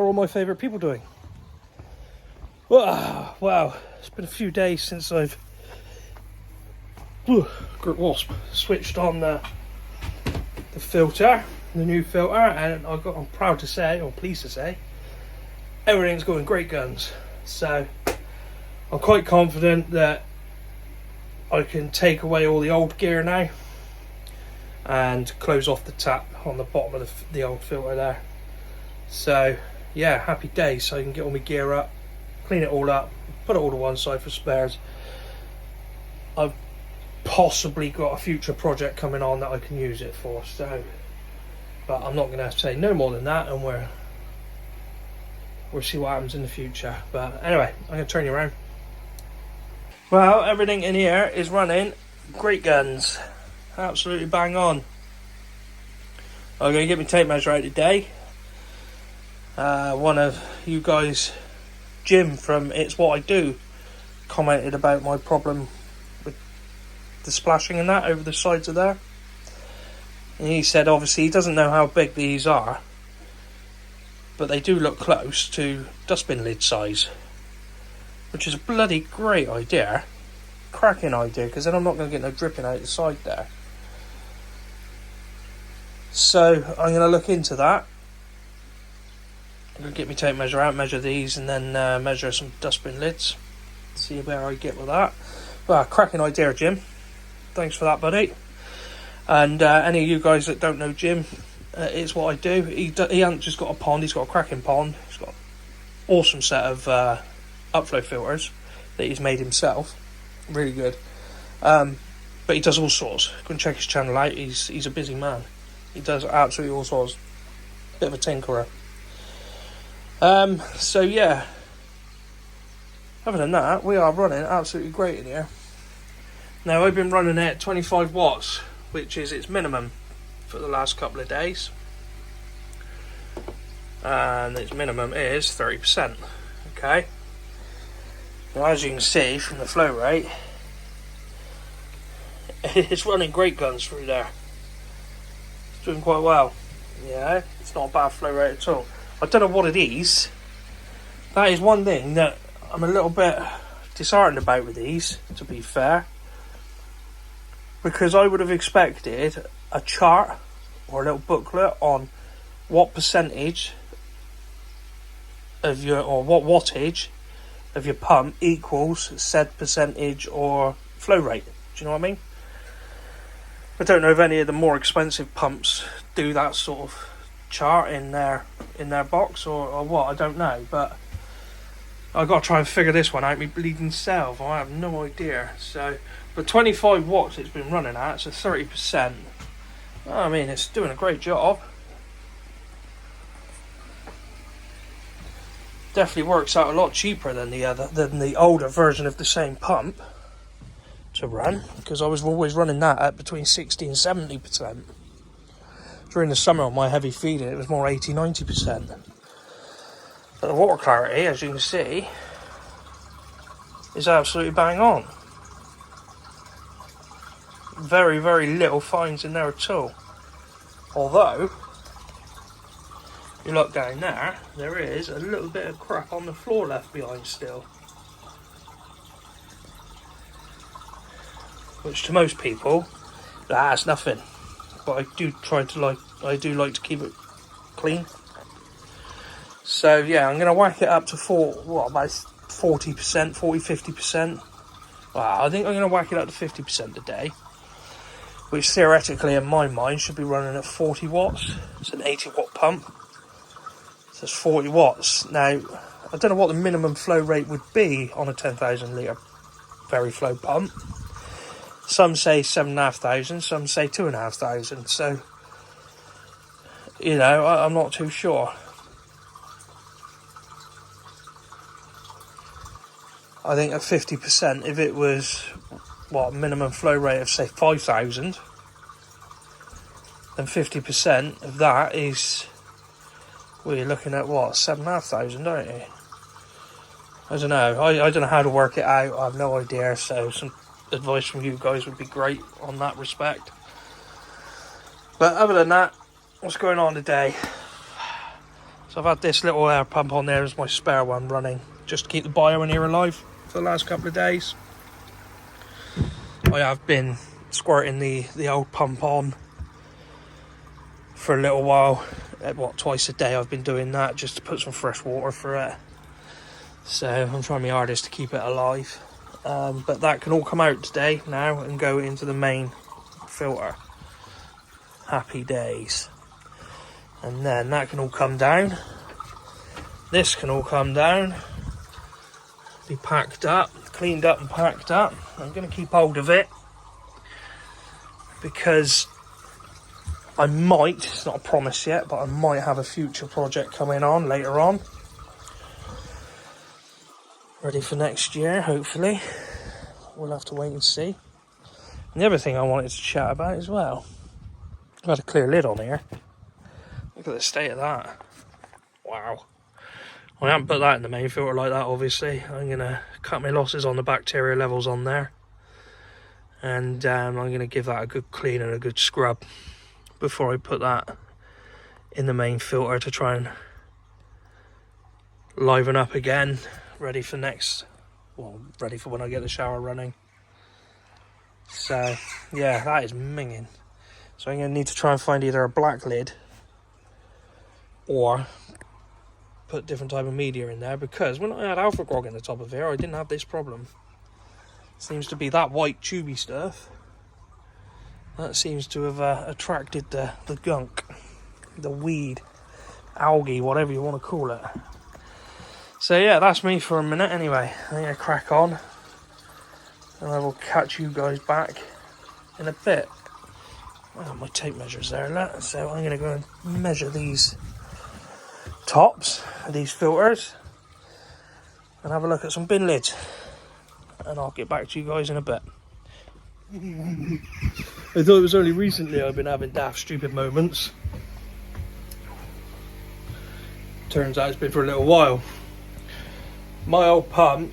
all my favourite people doing? Wow, it's been a few days since I've switched on the filter, the new filter, and I'm proud to say, or pleased to say, everything's going great guns. So I'm quite confident that I can take away all the old gear now and close off the tap on the bottom of the old filter there. So yeah, happy days. So I can get all my gear up, clean it all up, put it all to one side for spares. I've possibly got a future project coming on that I can use it for, so, but I'm not going to say no more than that, and we'll see what happens in the future. But anyway, I'm going to turn you around. Well, everything in here is running great guns, absolutely bang on. I'm going to get my tape measure out today. One of you guys, Jim from It's What I Do, commented about my problem with the splashing and that over the sides of there, and he said obviously he doesn't know how big these are, but they do look close to dustbin lid size, which is a bloody great idea, cracking idea, because then I'm not going to get no dripping out the side there. So I'm going to look into that. I'm going to get my tape measure out, measure these, and then measure some dustbin lids, see where I get with that. Well, cracking idea, Jim. Thanks for that, buddy. And any of you guys that don't know Jim, It's What I Do. He hasn't just got a pond, he's got a cracking pond. He's got an awesome set of upflow filters that he's made himself. Really good. But he does all sorts. Go and check his channel out. He's a busy man. He does absolutely all sorts. Bit of a tinkerer. So yeah, other than that, we are running absolutely great in here. Now I've been running it at 25 watts, which is its minimum for the last couple of days, and its minimum is 30%. Okay, now as you can see from the flow rate, it's running great guns through there. It's doing quite well. Yeah, it's not a bad flow rate at all. I don't know what it is. That is one thing that I'm a little bit disheartened about with these, to be fair, because I would have expected a chart or a little booklet on what percentage of your, or what wattage of your pump equals said percentage or flow rate. Do you know what I mean? I don't know if any of the more expensive pumps do that sort of chart in their box or what, I don't know, but I've got to try and figure this one out, me bleeding self. I have no idea. So, but 25 watts it's been running at, so 30%. I mean, it's doing a great job. Definitely works out a lot cheaper than the older version of the same pump to run, because I was always running that at between 60 and 70%. During the summer on my heavy feeding it was more 80-90%. But the water clarity, as you can see, is absolutely bang on. Very, very little fines in there at all. Although, you look down there, there is a little bit of crap on the floor left behind still. Which to most people, that's nothing. But I do like to keep it clean. So yeah, I'm going to whack it up to about 40%, 40-50%. Well, I think I'm going to whack it up to 50% today, which theoretically in my mind should be running at 40 watts. It's an 80 watt pump, so it's 40 watts. Now, I don't know what the minimum flow rate would be on a 10,000 litre very flow pump. Some say 7,500, some say 2,500. So, you know, I'm not too sure. I think at 50%, if it was, what, minimum flow rate of say 5,000, then 50% of that is, well, you're looking at what, 7,500, aren't you? I don't know. I don't know how to work it out. I have no idea. So some advice from you guys would be great on that respect. But other than that, what's going on today? So I've had this little air pump on there as my spare one running, just to keep the bio in here alive for the last couple of days. I have been squirting the old pump on for a little while. Twice a day I've been doing that, just to put some fresh water for it. So I'm trying my hardest to keep it alive. But that can all come out today now and go into the main filter. Happy days. And then that can all come down. This can all come down, be packed up, cleaned up and packed up. I'm going to keep hold of it because I might, it's not a promise yet, but I might have a future project coming on later on. Ready for next year, hopefully. We'll have to wait and see. And the other thing I wanted to chat about as well, I've had a clear lid on here. Look at the state of that. Wow. I haven't put that in the main filter like that, obviously. I'm going to cut my losses on the bacteria levels on there. And I'm going to give that a good clean and a good scrub before I put that in the main filter to try and liven up again. Ready for ready for when I get the shower running. So, yeah, that is minging. So I'm going to need to try and find either a black lid or put different type of media in there, because when I had alpha grog in the top of here, I didn't have this problem. It seems to be that white tubey stuff that seems to have attracted the gunk, the weed, algae, whatever you want to call it. So yeah, that's me for a minute anyway. I'm going to crack on and I will catch you guys back in a bit. Oh, my tape measure's there, look. So I'm going to go and measure these tops, these filters, and have a look at some bin lids. And I'll get back to you guys in a bit. I thought it was only recently I've been having daft, stupid moments. Turns out it's been for a little while. My old pump,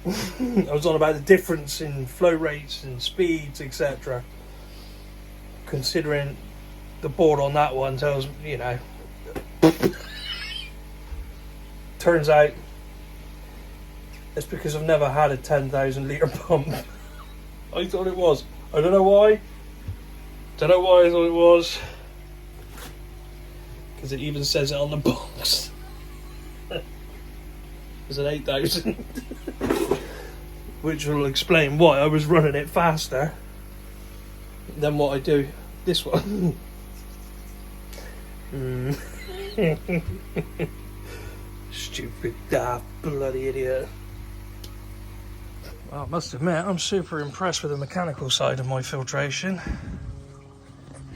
I was on about the difference in flow rates and speeds, etc. Considering the board on that one tells, you know, turns out it's because I've never had a 10,000 litre pump. I thought it was. I don't know why. Don't know why I thought it was. Because it even says it on the box. It's an 8,000. Which will explain why I was running it faster than what I do this one. Stupid, daft, bloody idiot. Well, I must admit, I'm super impressed with the mechanical side of my filtration.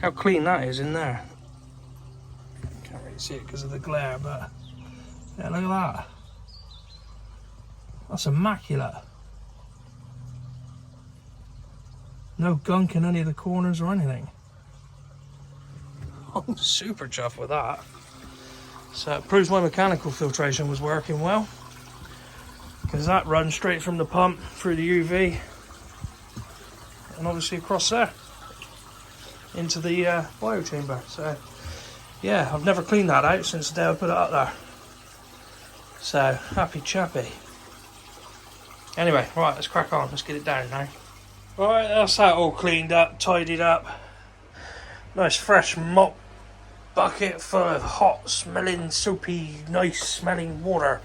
How clean that is in there. Can't really see it because of the glare, but yeah, look at that. That's immaculate. No gunk in any of the corners or anything. I'm super chuffed with that. So it proves my mechanical filtration was working well, because that runs straight from the pump through the UV and obviously across there into the bio chamber. So yeah, I've never cleaned that out since the day I put it up there. So happy chappy. Anyway, right, let's crack on. Let's get it down now. Right, that's that all cleaned up, tidied up. Nice fresh mop bucket full of hot smelling, soapy, nice smelling water.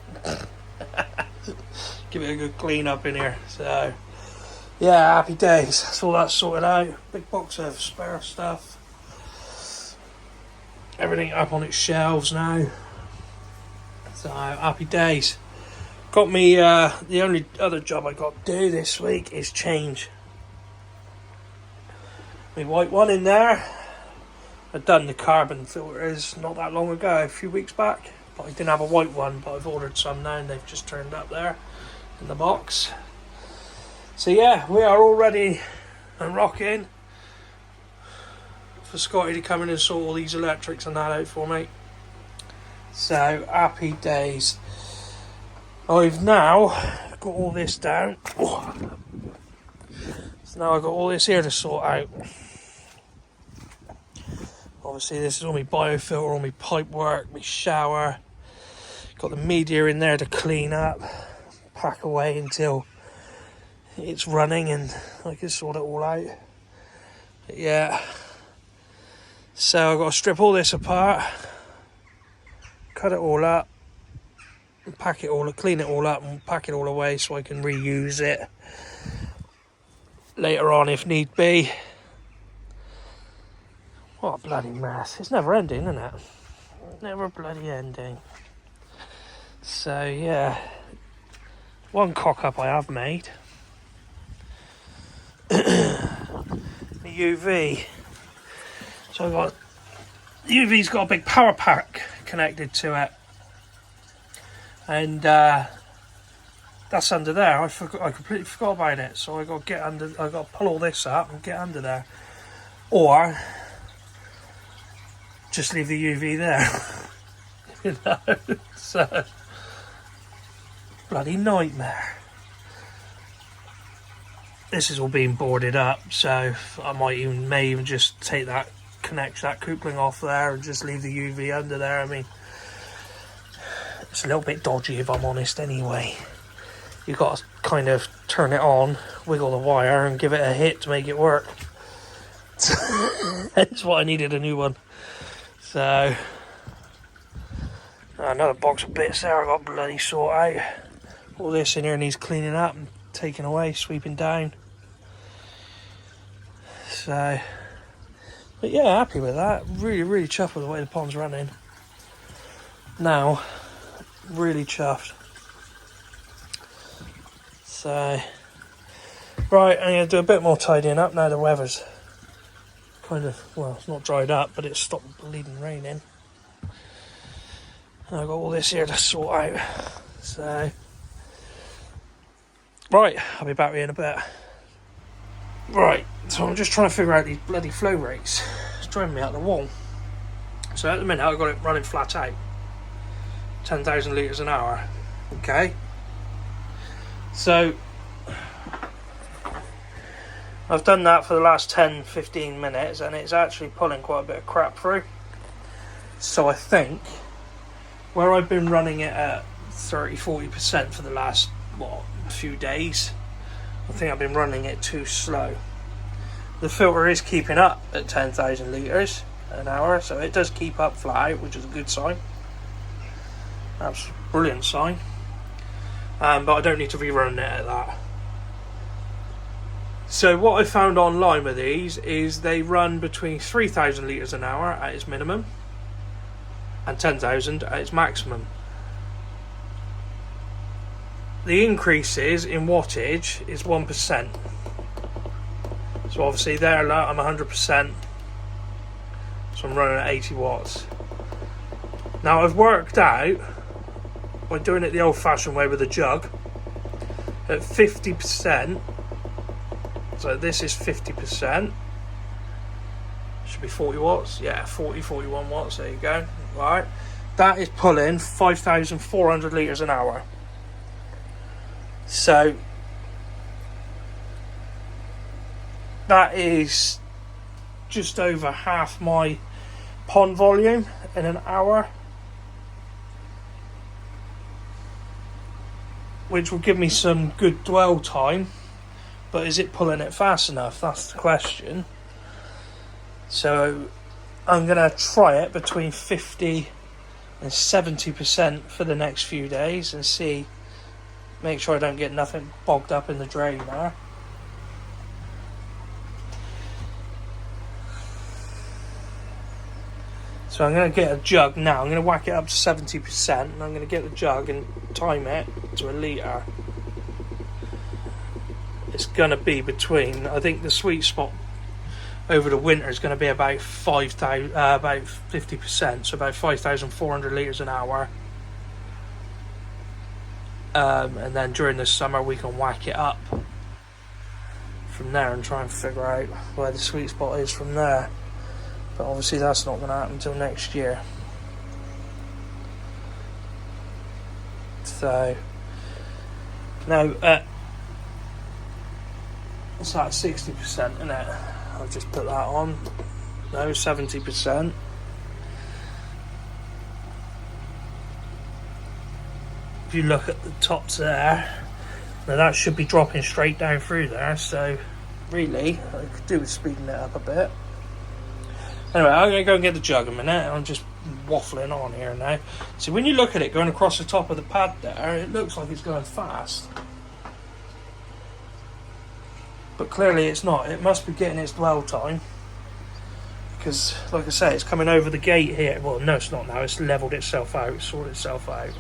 Give it a good clean up in here. So yeah, happy days. That's all that sorted out. Big box of spare stuff. Everything up on its shelves now. So happy days. Got me, the only other job I got to do this week is change my white one in there. I'd done the carbon filters not that long ago, a few weeks back, but I didn't have a white one, but I've ordered some now and they've just turned up there in the box. So yeah, we are all ready and rocking for Scotty to come in and sort all these electrics and that out for me. So happy days. I've now got all this down. So now I've got all this here to sort out. Obviously this is all my biofilter, all my pipe work, my shower, Got the media in there to clean up, pack away until it's running and I can sort it all out. But yeah, so I've got to strip all this apart, cut it all up, and pack it all, clean it all up and pack it all away so I can reuse it later on if need be. What a bloody mess. It's never ending, isn't it? Never bloody ending. So yeah, one cock up I have made. The UV. So I've got, the UV's got a big power pack connected to it. And that's under there. I completely forgot about it. So I got to get under. I got to pull all this up and get under there, or just leave the UV there. You know, so bloody nightmare. This is all being boarded up, so I may even just take that, connect that coupling off there, and just leave the UV under there. I mean, it's a little bit dodgy if I'm honest anyway. You've got to kind of turn it on, wiggle the wire and give it a hit to make it work. That's why I needed a new one. So, another box of bits there I've got to bloody sort out. All this in here needs cleaning up and taking away, sweeping down. So, but yeah, happy with that. Really, really chuffed with the way the pond's running. Now, really chuffed. So, right, I'm going to do a bit more tidying up now the weather's kind of, well, it's not dried up, but it's stopped bleeding raining. And I've got all this here to sort out. So, right, I'll be back with you in a bit. Right, so I'm just trying to figure out these bloody flow rates. It's driving me out the wall. So at the minute I've got it running flat out. 10,000 litres an hour. Okay. So I've done that for the last 10-15 minutes and it's actually pulling quite a bit of crap through. So I think where I've been running it at 30-40% for the last few days, I think I've been running it too slow. The filter is keeping up at 10,000 litres an hour, so it does keep up flat out, which is a good sign. That's a brilliant sign. But I don't need to rerun it at that. So what I found online with these is they run between 3,000 litres an hour at its minimum and 10,000 at its maximum. The increases in wattage is 1%. So obviously there I'm 100%. So I'm running at 80 watts. Now I've worked out, by doing it the old fashioned way with a jug, at 50%, so this is 50%, should be 40 watts, yeah, 41 watts, there you go. Right, that is pulling 5,400 litres an hour. So that is just over half my pond volume in an hour, which will give me some good dwell time, but is it pulling it fast enough? That's the question. So I'm going to try it between 50 and 70% for the next few days and see, make sure I don't get nothing bogged up in the drain there. So I'm going to get a jug now. I'm going to whack it up to 70%, and I'm going to get the jug and time it to a litre. It's going to be between, I think the sweet spot over the winter is going to be about 50%, so about 5,400 litres an hour. And then during the summer we can whack it up from there and try and figure out where the sweet spot is from there. But obviously that's not going to happen until next year. So now it's like 60%, isn't it? I've just put that on. No, 70%. you look at the tops there, now that should be dropping straight down through there, so really I could do with speeding it up a bit. Anyway, I'm going to go and get the jug in a minute. I'm just waffling on here now. See, when you look at it going across the top of the pad there, it looks like it's going fast. But clearly it's not. It must be getting its dwell time. Because, like I say, it's coming over the gate here. Well, no, it's not now. It's levelled itself out, sorted itself out.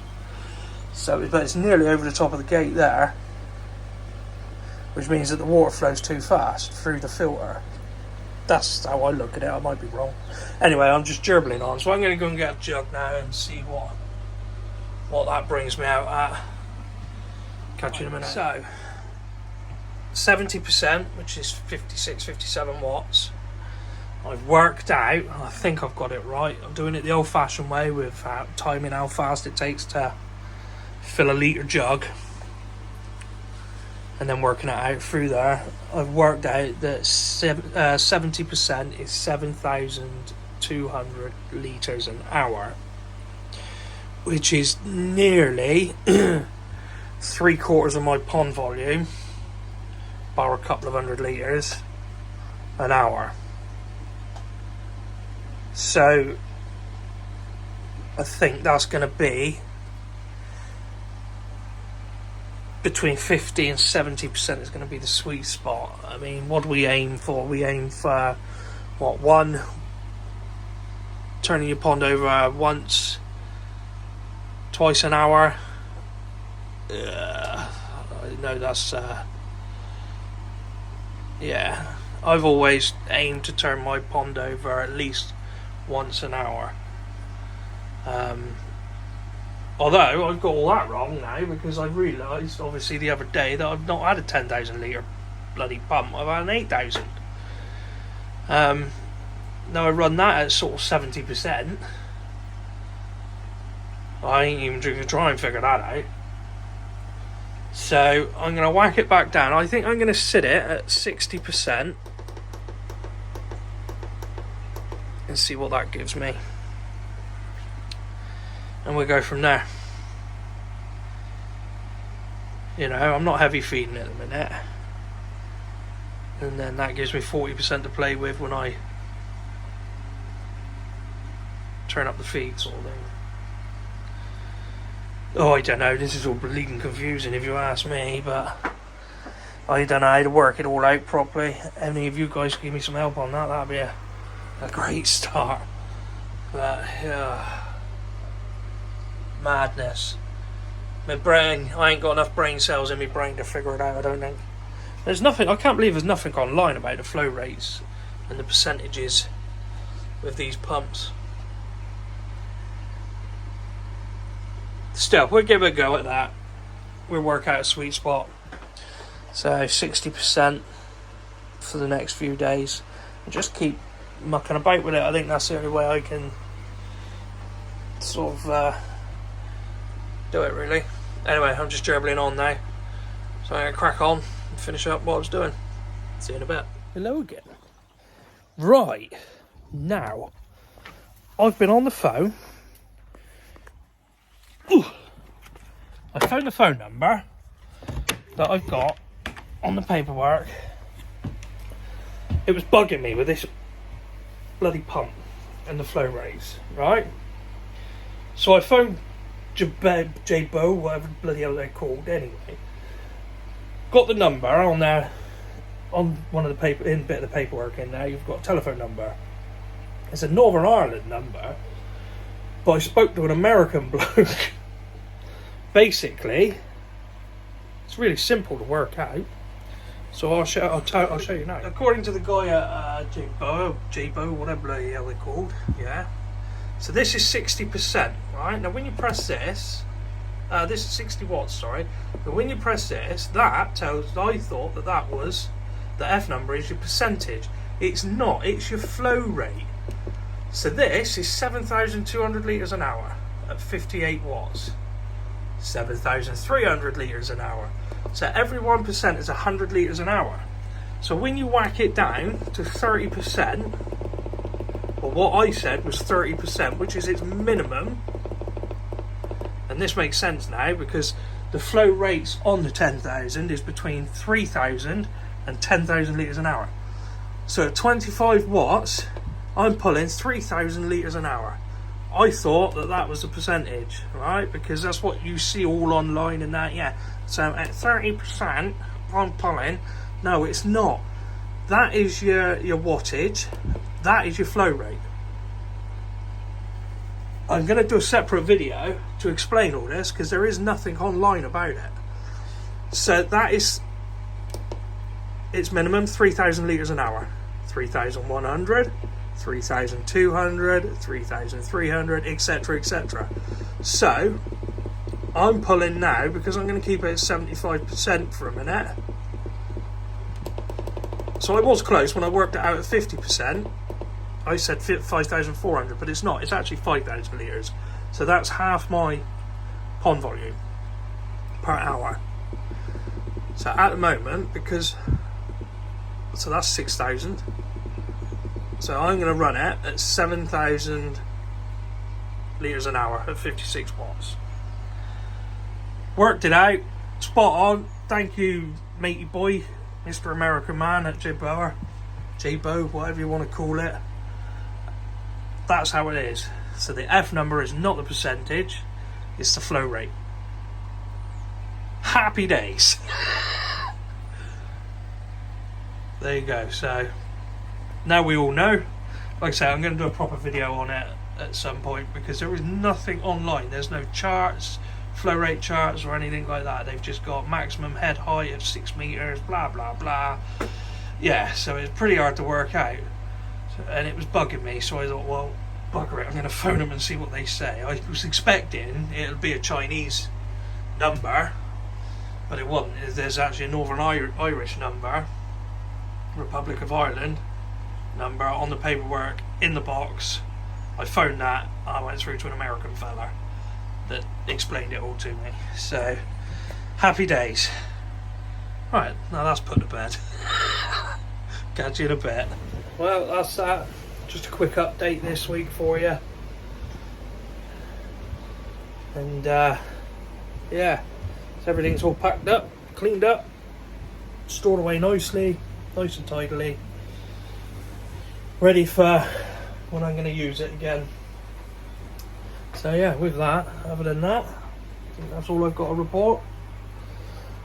So, but it's nearly over the top of the gate there. Which means that the water flows too fast through the filter. That's how I look at it. I might be wrong. Anyway, I'm just gerbling on. So I'm going to go and get a jug now and see what that brings me out at. Catch you in a minute. So, 70%, which is 56, 57 watts. I've worked out, and I think I've got it right. I'm doing it the old-fashioned way with timing how fast it takes to fill a litre jug. And then working it out through there. I've worked out that 70% is 7,200 litres an hour, which is nearly 3/4 of my pond volume, bar a couple of 100 litres an hour. So I think that's going to be between 50 and 70% is going to be the sweet spot. I mean, what do we aim for? We aim for, what, one, turning your pond over once, twice an hour. I know that's, yeah. I've always aimed to turn my pond over at least once an hour. Although I've got all that wrong now, because I've realised, obviously, the other day that I've not had a 10,000 litre bloody pump. I've had an 8,000. Now I run that at sort of 70%. I ain't even going to try and figure that out. So I'm going to whack it back down. I think I'm going to sit it at 60% and see what that gives me. And we'll go from there. You know, I'm not heavy feeding at the minute. And then that gives me 40% to play with when I turn up the feed, sort of thing. Oh, I don't know, this is all bleeding confusing if you ask me, but I don't know how to work it all out properly. Any of you guys give me some help on that, that'd be a great start. But, yeah. Madness. My brain, I ain't got enough brain cells in my brain to figure it out, I don't think. There's nothing, I can't believe there's nothing online about the flow rates and the percentages with these pumps. Still, we'll give it a go at that. We'll work out a sweet spot. So 60% for the next few days. And just keep mucking about with it. I think that's the only way I can sort of do it, really. Anyway, I'm just gerbling on now. So I'm going to crack on and finish up what I was doing. See you in a bit. Hello again. Right, now, I've been on the phone. Ooh. I found the phone number that I've got on the paperwork. It was bugging me with this bloody pump and the flow rates, right? So I phoned J-Bo, whatever bloody hell they're called, anyway. Got the number on there, on one of the paper, in bit of the paperwork in there, you've got a telephone number. It's a Northern Ireland number, but I spoke to an American bloke. Basically, it's really simple to work out. So I'll show you now. According to the guy at J-Bo, whatever bloody hell they're called, yeah. So this is 60%, right? Now when you press this, this is 60 watts, sorry. But when you press this, that tells, I thought that was, the F number is your percentage. It's not, it's your flow rate. So this is 7,200 litres an hour at 58 watts. 7,300 litres an hour. So every 1% is 100 litres an hour. So when you whack it down to 30%, well, what I said was 30%, which is its minimum, and And this makes sense now because the flow rates on the 10,000 is between 3,000 and 10,000 litres an hour. So at 25 watts, I'm pulling 3,000 litres an hour. I thought that was the percentage, right? Because that's what you see all online and that, yeah. So at 30%, I'm pulling. No, it's not. That is your wattage. That is your flow rate. I'm going to do a separate video to explain all this because there is nothing online about it. So that is its minimum 3,000 litres an hour. 3,100, 3,200, 3,300, etc, etc. So I'm pulling now because I'm going to keep it at 75% for a minute. So I was close when I worked it out at 50%. I said 5,400, but it's not. It's actually 5,000 litres. So that's half my pond volume per hour. So at the moment, so that's 6,000. So I'm going to run it at 7,000 litres an hour at 56 watts. Worked it out. Spot on. Thank you, matey boy, Mr. American Man at J-Bo, whatever you want to call it. That's how it is. So the F number is not the percentage, it's the flow rate. Happy days. There you go. So now we all know. Like I say, I'm going to do a proper video on it at some point because there is nothing online. There's no charts, flow rate charts or anything like that. They've just got maximum head height of 6 meters, blah blah blah. Yeah, so it's pretty hard to work out. And it was bugging me, so I thought, well, bugger it, I'm going to phone them and see what they say. I was expecting it'll be a Chinese number, but it wasn't. There's actually a Northern Irish number, Republic of Ireland number on the paperwork in the box. I phoned that, I went through to an American fella that explained it all to me. So, happy days. Right, now that's put to bed. Catch you in a bit. Well, that's that. Just a quick update this week for you. And yeah, so everything's all packed up, cleaned up, stored away nicely, nice and tidily, ready for when I'm going to use it again. So yeah, with that, other than that, I think that's all I've got to report.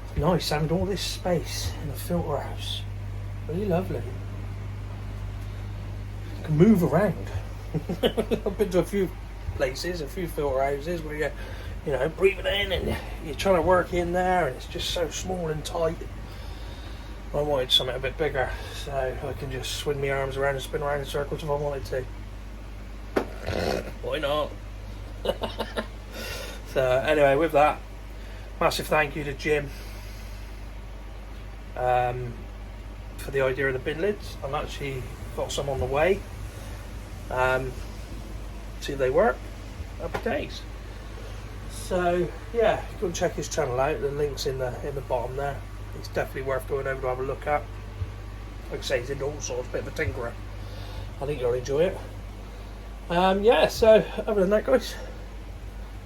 It's nice having all this space in the filter house. Really lovely. Can move around. I've been to a few places, a few filter houses where you know, breathing in and you're trying to work in there and it's just so small and tight. I wanted something a bit bigger so I can just swing my arms around and spin around in circles if I wanted to. Why not? So anyway, with that, massive thank you to Jim for the idea of the bin lids. I'm actually got some on the way. See if they work. Happy days. So yeah, go and check his channel out. The link's in the bottom there. It's definitely worth going over to have a look at. Like I say, he's into all sorts, bit of a tinkerer. I think you'll enjoy it. Yeah, so other than that, guys,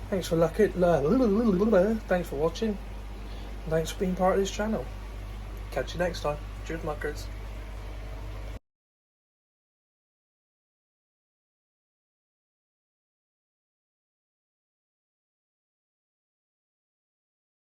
thanks for thanks for watching. Thanks for being part of this channel. Catch you next time. Cheers, muckers.